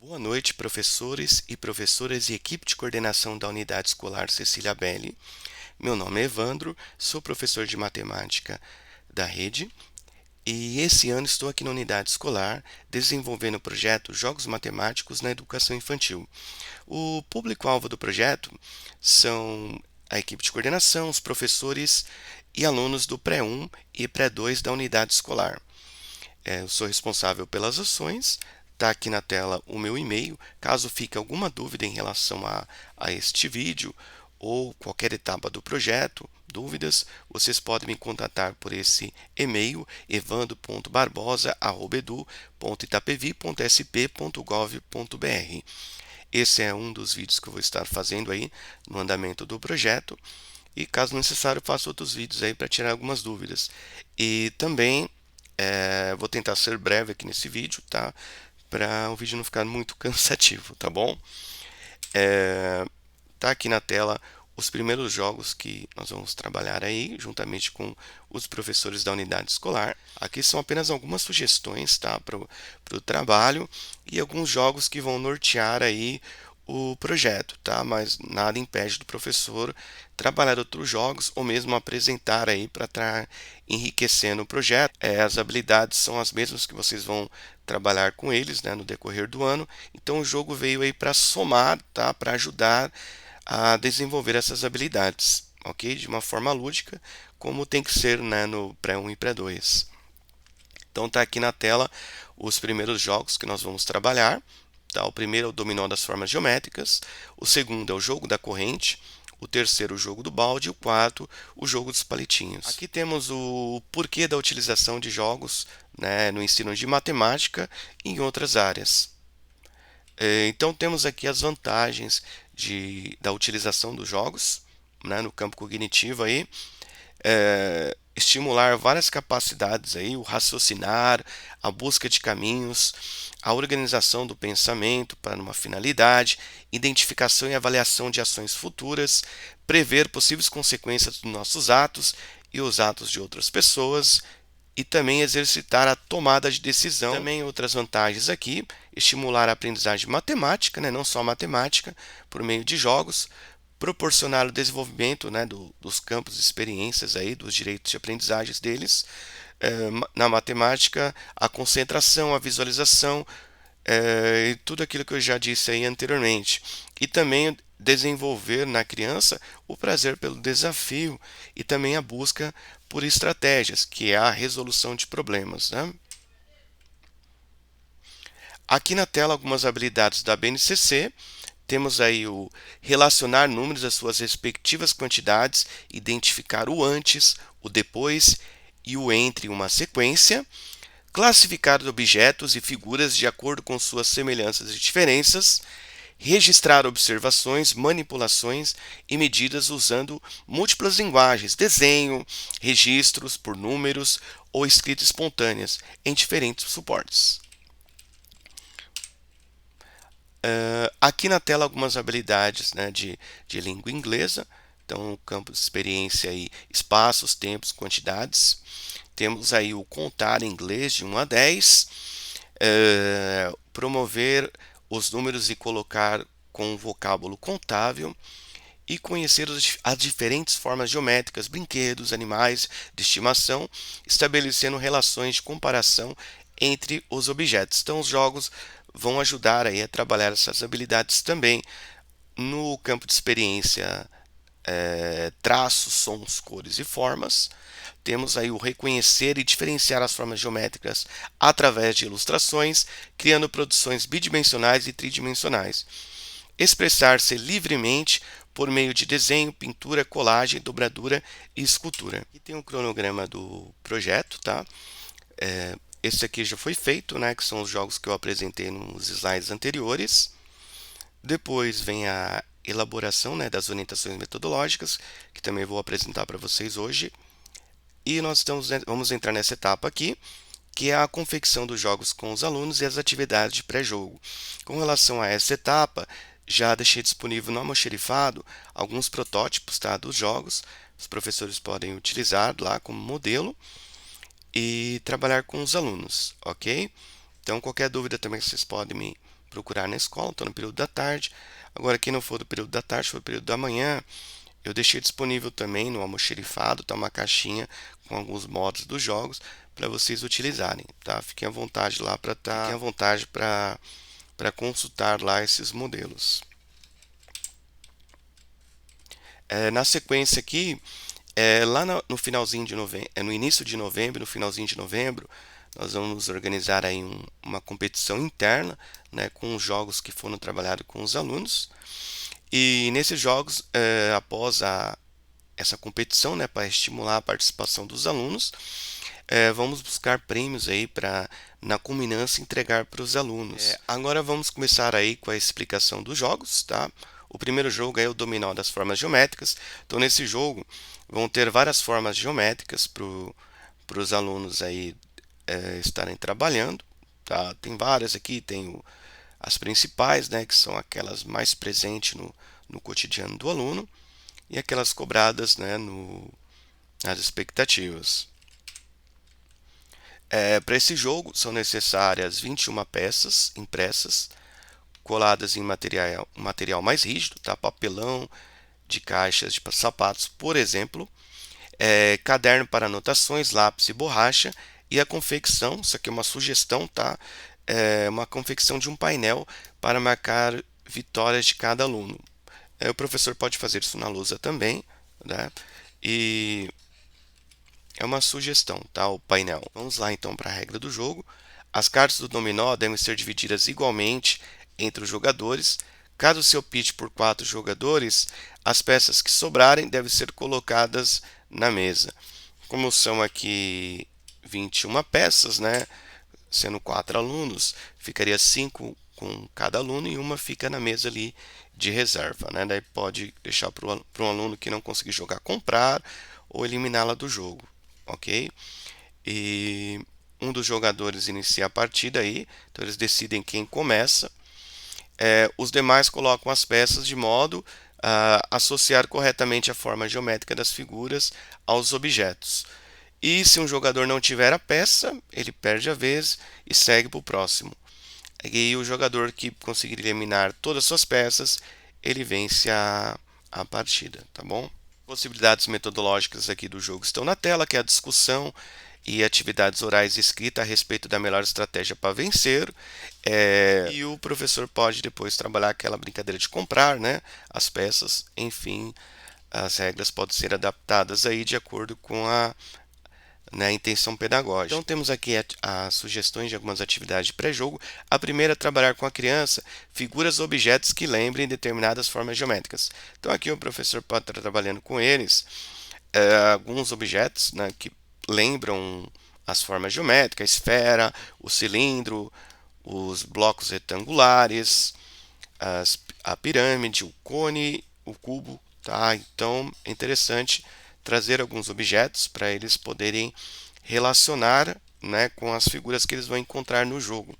Boa noite, professores e professoras e equipe de coordenação da Unidade Escolar Cecília Belli. Meu nome é Evandro, sou professor de matemática da rede e esse ano estou aqui na unidade escolar desenvolvendo o projeto Jogos Matemáticos na Educação Infantil. O público-alvo do projeto são a equipe de coordenação, os professores e alunos do Pré-1 e Pré-2 da unidade escolar. Eu sou responsável pelas ações. Está aqui na tela o meu e-mail. Caso fique alguma dúvida em relação a este vídeo ou qualquer etapa do projeto, dúvidas, vocês podem me contatar por esse e-mail evando.barbosa@edu.itapevi.sp.gov.br. Esse é um dos vídeos que eu vou estar fazendo aí no andamento do projeto e, caso necessário, faço outros vídeos aí para tirar algumas dúvidas. E também vou tentar ser breve aqui nesse vídeo, tá? Para o vídeo não ficar muito cansativo, tá bom? Tá aqui na tela os primeiros jogos que nós vamos trabalhar aí, juntamente com os professores da unidade escolar. Aqui são apenas algumas sugestões, tá, para o trabalho e alguns jogos que vão nortear aí o projeto, tá? Mas nada impede do professor trabalhar outros jogos ou mesmo apresentar aí para estar enriquecendo o projeto. As habilidades são as mesmas que vocês vão trabalhar com eles, né, no decorrer do ano. Então o jogo veio aí para somar, tá? Para ajudar a desenvolver essas habilidades, ok? De uma forma lúdica, como tem que ser, né, no pré-1 e pré-2. Então está aqui na tela os primeiros jogos que nós vamos trabalhar. Tá? O primeiro é o dominó das formas geométricas, o segundo é o jogo da corrente, o terceiro o jogo do balde e o quarto o jogo dos palitinhos. Aqui temos o porquê da utilização de jogos, né, no ensino de matemática e em outras áreas. Então temos aqui as vantagens da utilização dos jogos, né, no campo cognitivo aí. Estimular várias capacidades aí, o raciocinar, a busca de caminhos, a organização do pensamento para uma finalidade, identificação e avaliação de ações futuras, prever possíveis consequências dos nossos atos e os atos de outras pessoas, e também exercitar a tomada de decisão. Também outras vantagens aqui, estimular a aprendizagem matemática, né, não só a matemática, por meio de jogos, proporcionar o desenvolvimento, né, dos campos de experiências aí, dos direitos de aprendizagens deles. Na matemática, a concentração, a visualização, e tudo aquilo que eu já disse aí anteriormente. E também desenvolver na criança o prazer pelo desafio e também a busca por estratégias, que é a resolução de problemas, né? Aqui na tela algumas habilidades da BNCC. Temos aí o relacionar números às suas respectivas quantidades, identificar o antes, o depois e o entre uma sequência, classificar objetos e figuras de acordo com suas semelhanças e diferenças, registrar observações, manipulações e medidas usando múltiplas linguagens, desenho, registros por números ou escrita espontâneas em diferentes suportes. Aqui na tela algumas habilidades, né, de língua inglesa. Então, o campo de experiência aí, espaços, tempos, quantidades. Temos aí o contar em inglês de 1 a 10. Promover os números e colocar com o vocábulo contável. E conhecer as diferentes formas geométricas, brinquedos, animais de estimação, estabelecendo relações de comparação entre os objetos. Então, os jogos vão ajudar aí a trabalhar essas habilidades também. No campo de experiência, traços, sons, cores e formas. Temos aí o reconhecer e diferenciar as formas geométricas através de ilustrações, criando produções bidimensionais e tridimensionais. Expressar-se livremente por meio de desenho, pintura, colagem, dobradura e escultura. Aqui tem um cronograma do projeto, tá? Esse aqui já foi feito, né? Que são os jogos que eu apresentei nos slides anteriores. Depois vem a elaboração, né, das orientações metodológicas, que também vou apresentar para vocês hoje. E nós vamos entrar nessa etapa aqui, que é a confecção dos jogos com os alunos e as atividades de pré-jogo. Com relação a essa etapa, já deixei disponível no almoxerifado alguns protótipos, tá, dos jogos. Os professores podem utilizar lá como modelo e trabalhar com os alunos, ok? Então, qualquer dúvida também vocês podem me procurar na escola, estou no período da tarde. Agora, quem não for do período da tarde, for do período da manhã, eu deixei disponível também no almoxerifado, tá, uma caixinha com alguns modos dos jogos para vocês utilizarem, tá? Fiquem à vontade lá fiquem à vontade para consultar lá esses modelos. Na sequência aqui, lá no finalzinho de novembro, no início de novembro, no finalzinho de novembro, nós vamos organizar aí uma competição interna, né, com os jogos que foram trabalhados com os alunos. E nesses jogos, após essa competição, né, para estimular a participação dos alunos, vamos buscar prêmios aí para na culminância entregar para os alunos. Agora vamos começar aí com a explicação dos jogos, tá? O primeiro jogo é o dominó das formas geométricas. Então nesse jogo vão ter várias formas geométricas para os alunos aí estarem trabalhando, tá? Tem várias aqui, tem as principais, né, que são aquelas mais presentes no cotidiano do aluno e aquelas cobradas, né, nas expectativas. Para esse jogo são necessárias 21 peças impressas, coladas em material mais rígido, tá? Papelão de caixas de sapatos, por exemplo, caderno para anotações, lápis e borracha, e a confecção, isso aqui é uma sugestão, tá? Uma confecção de um painel para marcar vitórias de cada aluno. O professor pode fazer isso na lousa também, né? E é uma sugestão, tá? O painel. Vamos lá então para a regra do jogo. As cartas do dominó devem ser divididas igualmente entre os jogadores. Caso se opte por 4 jogadores, as peças que sobrarem devem ser colocadas na mesa. Como são aqui 21 peças, né? Sendo 4 alunos, ficaria 5 com cada aluno e uma fica na mesa ali de reserva, né? Daí pode deixar para um aluno que não conseguir jogar comprar ou eliminá-la do jogo, ok? E um dos jogadores inicia a partida aí, então eles decidem quem começa. Os demais colocam as peças de modo a associar corretamente a forma geométrica das figuras aos objetos. E se um jogador não tiver a peça, ele perde a vez e segue para o próximo. E o jogador que conseguir eliminar todas as suas peças, ele vence a partida, tá bom? Possibilidades metodológicas aqui do jogo estão na tela, que é a discussão e atividades orais escritas a respeito da melhor estratégia para vencer. E o professor pode depois trabalhar aquela brincadeira de comprar, né, as peças. Enfim, as regras podem ser adaptadas aí de acordo com a intenção pedagógica. Então temos aqui as sugestões de algumas atividades de pré-jogo. A primeira é trabalhar com a criança figuras ou objetos que lembrem determinadas formas geométricas. Então aqui o professor pode estar trabalhando com eles alguns objetos, né, que lembram as formas geométricas, a esfera, o cilindro, os blocos retangulares, a pirâmide, o cone, o cubo, tá? Então é interessante trazer alguns objetos para eles poderem relacionar, né, com as figuras que eles vão encontrar no jogo.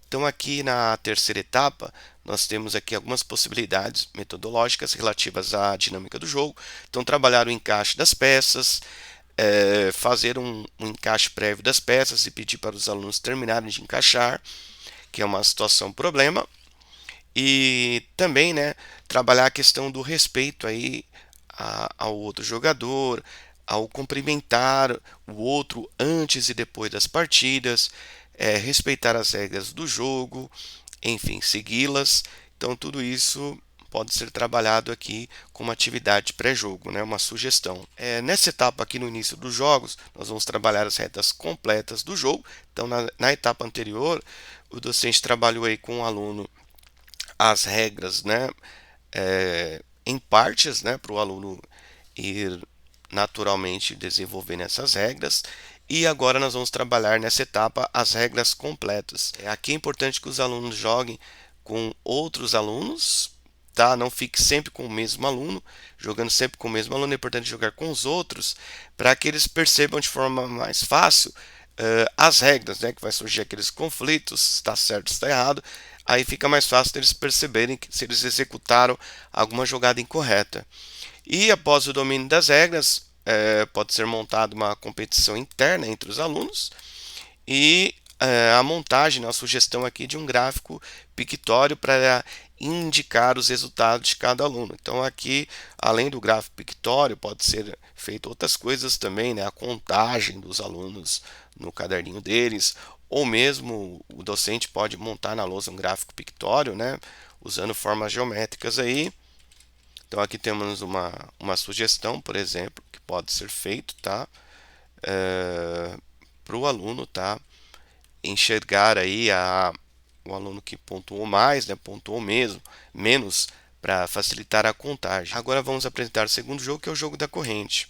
Então aqui na terceira etapa nós temos aqui algumas possibilidades metodológicas relativas à dinâmica do jogo. Então trabalhar o encaixe das peças, fazer um encaixe prévio das peças e pedir para os alunos terminarem de encaixar, que é uma situação problema. E também, né, trabalhar a questão do respeito aí ao outro jogador, ao cumprimentar o outro antes e depois das partidas, respeitar as regras do jogo, enfim, segui-las. Então, tudo isso pode ser trabalhado aqui como atividade pré-jogo, né? Uma sugestão. Nessa etapa aqui no início dos jogos, nós vamos trabalhar as retas completas do jogo. Então, na etapa anterior, o docente trabalhou aí com o aluno as regras, né, em partes, né, para o aluno ir naturalmente desenvolvendo essas regras. E agora nós vamos trabalhar nessa etapa as regras completas. Aqui é importante que os alunos joguem com outros alunos, tá? Não fique sempre com o mesmo aluno. Jogando sempre com o mesmo aluno, é importante jogar com os outros para que eles percebam de forma mais fácil as regras, né? Que vai surgir aqueles conflitos, se está certo, se está errado. Aí fica mais fácil deles perceberem que se eles executaram alguma jogada incorreta. E após o domínio das regras, pode ser montada uma competição interna entre os alunos. E a montagem, né, a sugestão aqui de um gráfico pictório para indicar os resultados de cada aluno. Então aqui, além do gráfico pictório, pode ser feito outras coisas também, né, a contagem dos alunos no caderninho deles, ou mesmo o docente pode montar na lousa um gráfico pictório, né, usando formas geométricas aí. Então aqui temos uma sugestão, por exemplo, que pode ser feito, tá? Para o aluno, tá? Enxergar aí o aluno que pontuou mais, né? Pontuou mesmo, menos, para facilitar a contagem. Agora vamos apresentar o segundo jogo, que é o jogo da corrente.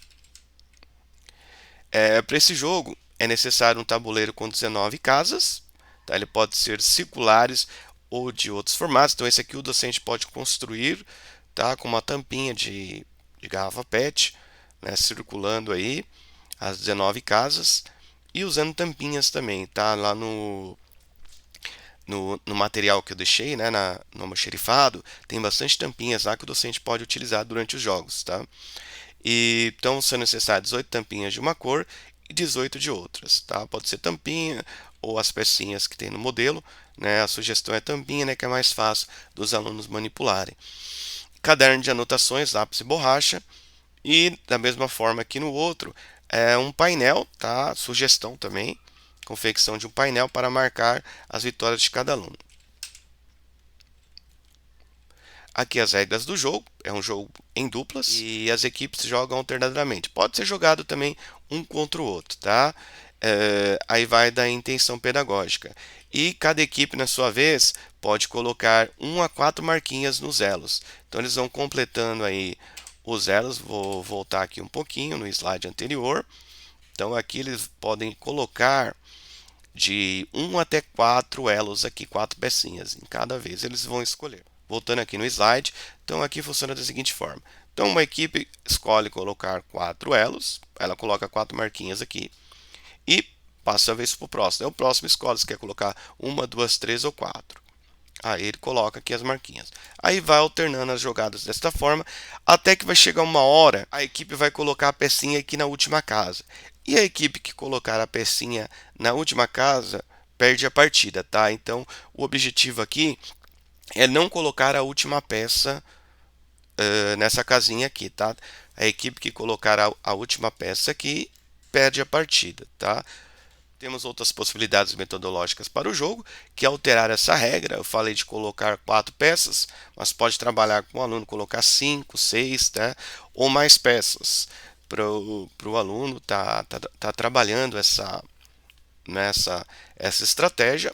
Para esse jogo é necessário um tabuleiro com 19 casas, tá? Ele pode ser circulares ou de outros formatos. Então esse aqui o docente pode construir, tá? Com uma tampinha de garrafa PET, né? Circulando aí as 19 casas e usando tampinhas também, tá? Lá no material que eu deixei, né, no almoxerifado, tem bastante tampinhas lá que o docente pode utilizar durante os jogos, tá? E então são necessárias 18 tampinhas de uma cor e 18 de outras, tá? Pode ser tampinha ou as pecinhas que tem no modelo, né? A sugestão é tampinha, né, que é mais fácil dos alunos manipularem. Caderno de anotações, lápis e borracha. E da mesma forma que no outro, é um painel, tá? Sugestão também, confecção de um painel para marcar as vitórias de cada aluno. Aqui as regras do jogo, é um jogo em duplas e as equipes jogam alternadamente. Pode ser jogado também um contra o outro, tá? Aí vai da intenção pedagógica. E cada equipe, na sua vez, pode colocar 1 a 4 marquinhas nos elos. Então eles vão completando aí os elos. Vou voltar aqui um pouquinho no slide anterior. Então aqui eles podem colocar de 1 até 4 elos aqui, 4 pecinhas em cada vez eles vão escolher. Voltando aqui no slide, então aqui funciona da seguinte forma. Então uma equipe escolhe colocar 4 elos, ela coloca 4 marquinhas aqui e passa a vez para o próximo. O próximo escolhe se quer colocar 1, 2, 3 ou 4. Aí ele coloca aqui as marquinhas. Aí vai alternando as jogadas desta forma, até que vai chegar uma hora, a equipe vai colocar a pecinha aqui na última casa. E a equipe que colocar a pecinha na última casa perde a partida, tá? Então, o objetivo aqui é não colocar a última peça nessa casinha aqui, tá? A equipe que colocar a última peça aqui perde a partida, tá? Temos outras possibilidades metodológicas para o jogo, que é alterar essa regra. Eu falei de colocar 4 peças, mas pode trabalhar com o aluno, colocar 5, 6, tá? Ou mais peças para o aluno tá trabalhando essa estratégia.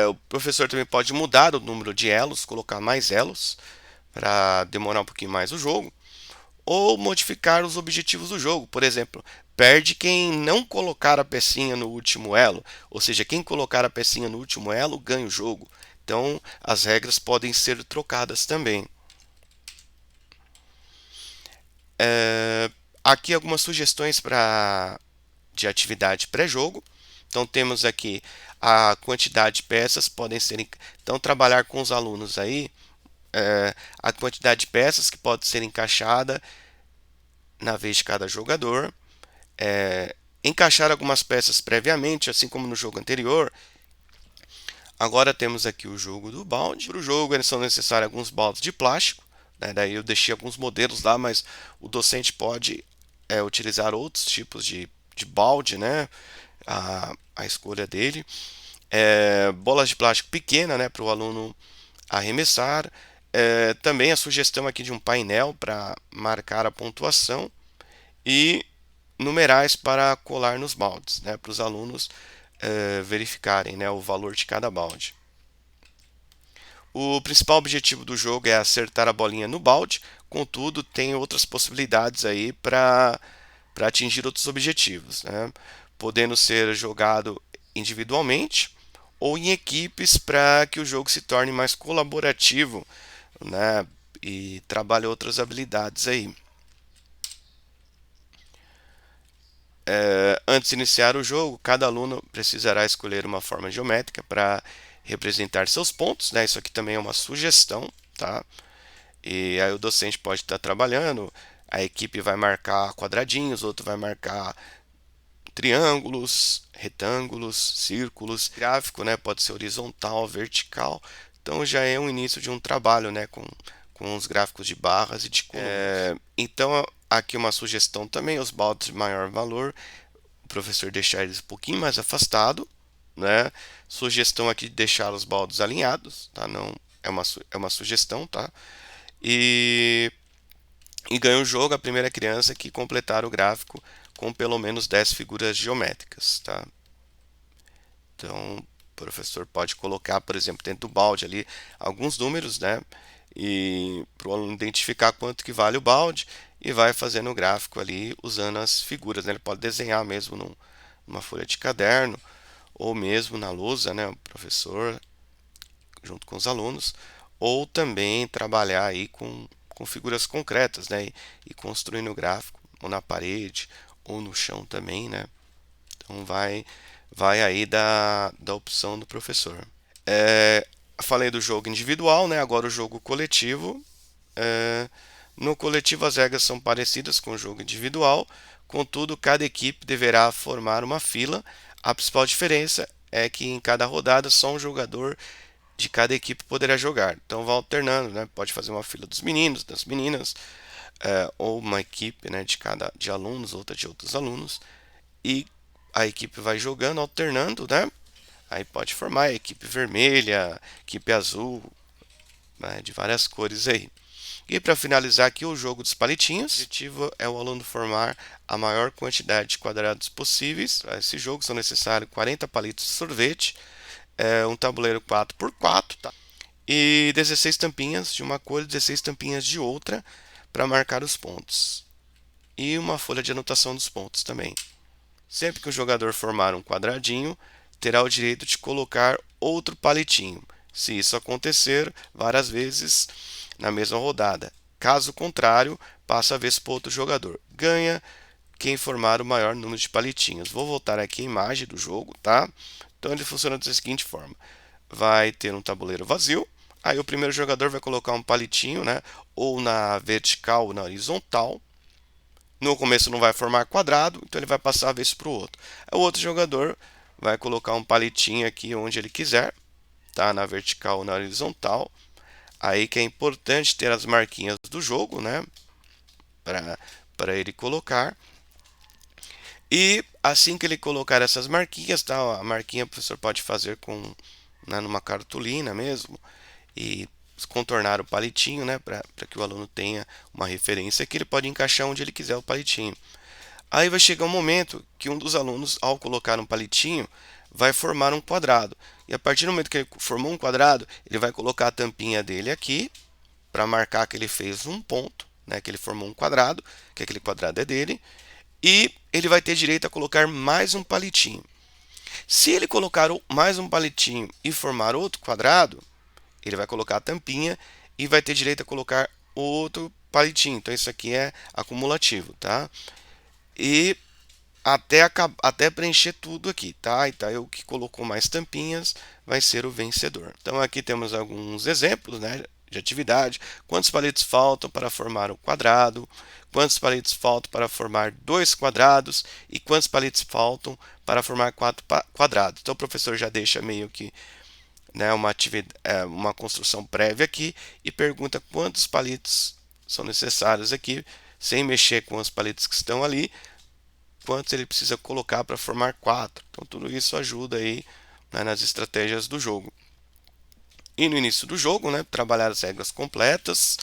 O professor também pode mudar o número de elos, colocar mais elos para demorar um pouquinho mais o jogo, ou modificar os objetivos do jogo. Por exemplo, perde quem não colocar a pecinha no último elo, ou seja, quem colocar a pecinha no último elo ganha o jogo. Então, as regras podem ser trocadas também. Aqui algumas sugestões de atividade pré-jogo. Então, temos aqui a quantidade de peças podem ser. Então, trabalhar com os alunos aí, a quantidade de peças que pode ser encaixada na vez de cada jogador. Encaixar algumas peças previamente, assim como no jogo anterior. Agora temos aqui o jogo do balde. Para o jogo são necessários alguns baldes de plástico, né? Daí eu deixei alguns modelos lá, mas o docente pode utilizar outros tipos de balde, né? A escolha dele. Bolas de plástico pequena, né? Para o aluno arremessar. Também a sugestão aqui de um painel para marcar a pontuação e numerais para colar nos baldes, né, para os alunos verificarem, né, o valor de cada balde. O principal objetivo do jogo é acertar a bolinha no balde, contudo, tem outras possibilidades aí para atingir outros objetivos, né, podendo ser jogado individualmente ou em equipes para que o jogo se torne mais colaborativo, né, e trabalhe outras habilidades aí. Antes de iniciar o jogo, cada aluno precisará escolher uma forma geométrica para representar seus pontos, né? Isso aqui também é uma sugestão, tá? E aí o docente pode estar trabalhando, a equipe vai marcar quadradinhos, outro vai marcar triângulos, retângulos, círculos. Gráfico, né, pode ser horizontal, vertical. Então já é um início de um trabalho, né, com os gráficos de barras e de colunas. Então aqui uma sugestão também, os baldes de maior valor, o professor deixar eles um pouquinho mais afastado, né? Sugestão aqui de deixar os baldes alinhados, tá? Não é uma sugestão, tá? E ganha o jogo a primeira criança que completar o gráfico com pelo menos 10 figuras geométricas, tá? Então, o professor pode colocar, por exemplo, dentro do balde ali alguns números, né? E para o aluno identificar quanto que vale o balde e vai fazendo o gráfico ali usando as figuras, né? Ele pode desenhar mesmo numa folha de caderno ou mesmo na lousa, né? O professor junto com os alunos, ou também trabalhar aí com figuras concretas, né? E construindo o gráfico ou na parede ou no chão também, né? Então vai aí da opção do professor. Falei do jogo individual, né? Agora o jogo coletivo. É, no coletivo as regras são parecidas com o jogo individual, contudo cada equipe deverá formar uma fila. A principal diferença é que em cada rodada só um jogador de cada equipe poderá jogar. Então vai alternando, né? Pode fazer uma fila dos meninos, das meninas, ou uma equipe, né, de alunos, outra de outros alunos, e a equipe vai jogando, alternando, né? Aí pode formar a equipe vermelha, equipe azul, né, de várias cores aí. E para finalizar aqui o jogo dos palitinhos, o objetivo é o aluno formar a maior quantidade de quadrados possíveis. Para esse jogo são necessários 40 palitos de sorvete, um tabuleiro 4x4, tá? E 16 tampinhas de uma cor e 16 tampinhas de outra para marcar os pontos. E uma folha de anotação dos pontos também. Sempre que o jogador formar um quadradinho, terá o direito de colocar outro palitinho, se isso acontecer várias vezes na mesma rodada. Caso contrário, passa a vez para outro jogador. Ganha quem formar o maior número de palitinhos. Vou voltar aqui a imagem do jogo, tá? Então ele funciona da seguinte forma: vai ter um tabuleiro vazio. Aí o primeiro jogador vai colocar um palitinho, né? Ou na vertical ou na horizontal. No começo não vai formar quadrado, então ele vai passar a vez para o outro. O outro jogador vai colocar um palitinho aqui onde ele quiser, tá? Na vertical ou na horizontal. Aí que é importante ter as marquinhas do jogo, né? Para ele colocar. E assim que ele colocar essas marquinhas, tá? A marquinha o professor pode fazer né, numa cartolina mesmo e contornar o palitinho, né? Para que o aluno tenha uma referência que ele pode encaixar onde ele quiser o palitinho. Aí vai chegar um momento que um dos alunos, ao colocar um palitinho, vai formar um quadrado. E a partir do momento que ele formou um quadrado, ele vai colocar a tampinha dele aqui para marcar que ele fez um ponto, né, que ele formou um quadrado, que aquele quadrado é dele, e ele vai ter direito a colocar mais um palitinho. Se ele colocar mais um palitinho e formar outro quadrado, ele vai colocar a tampinha e vai ter direito a colocar outro palitinho. Então isso aqui é acumulativo, tá? E até preencher tudo aqui, tá? Então o que colocou mais tampinhas vai ser o vencedor. Então aqui temos alguns exemplos, né, de atividade. Quantos palitos faltam para formar um quadrado? Quantos palitos faltam para formar dois quadrados? E quantos palitos faltam para formar quatro quadrados? Então o professor já deixa meio que, né, uma construção prévia aqui e pergunta quantos palitos são necessários aqui, sem mexer com os palitos que estão ali, quantos ele precisa colocar para formar 4. Então tudo isso ajuda aí, né, nas estratégias do jogo. E no início do jogo, né, trabalhar as regras completas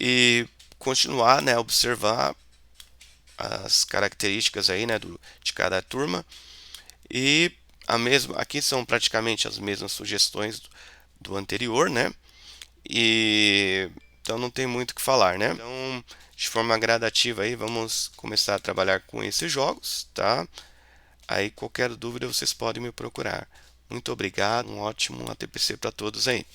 e continuar, né, observar as características aí, né, de cada turma. E aqui são praticamente as mesmas sugestões do anterior, né? E então não tem muito o que falar, né? Então, de forma gradativa aí, vamos começar a trabalhar com esses jogos, tá? Aí qualquer dúvida vocês podem me procurar. Muito obrigado, um ótimo ATPC para todos aí.